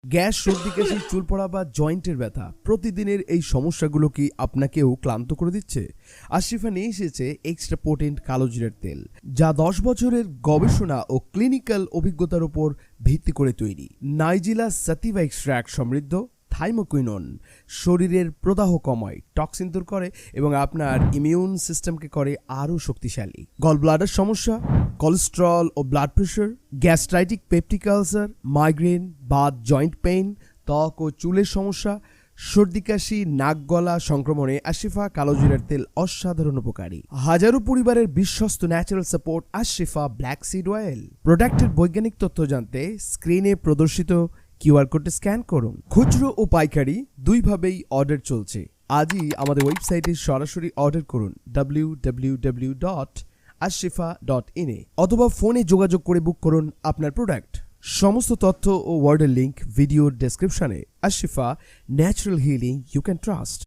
Gas, সর্দি কাশি, চুল পড়া বা জয়েন্টের ব্যথা প্রতিদিনের এই সমস্যাগুলো কি আপনাকেও ক্লান্ত করে দিচ্ছে? আশরিফা নিয়ে এসেছে এক্সট্রা পোটেন্ট কালো জিরার তেল, যা 10 বছরের গবেষণা ও ক্লিনিক্যাল অভিজ্ঞতার উপর ভিত্তি করে তৈরি। নাইজিলা সাটিভা এক্সট্রাক্ট সমৃদ্ধ থাইমোকুইনন শরীরের প্রদাহ কমায়, টক্সিন দূর করে এবং আপনার ইমিউন সিস্টেমকে করে আরও শক্তিশালী। গল ব্লাডার সমস্যা, কোলেস্টেরল ও blood pressure, gastritic peptic ulcer, migraine, বাত, জয়েন্ট পেইন, ত্বক ও চুলের সমস্যা, সর্দি কাশি, নাক গলা সংক্রমণে আশরিফা কালো জিরার তেল অসাধারণ উপকারী। হাজারো পরিবারের বিশ্বস্ত natural support Ashrifa black seed oil. প্রোডাক্টের বৈজ্ঞানিক তথ্য জানতে স্ক্রিনে প্রদর্শিত কিউআর কোডে স্ক্যান করুন। খুচরো ও পাইকারি দুইভাবেই অর্ডার চলছে। আজই আমাদের ওয়েবসাইটে সরাসরি অর্ডার করুন www.ashrifa.in অথবা ফোনে যোগাযোগ করে বুক করুন আপনার প্রোডাক্ট। সমস্ত তথ্য ও ওয়ার্ডের লিংক ভিডিওর ডেসক্রিপশনে। Ashrifa, natural healing you can trust.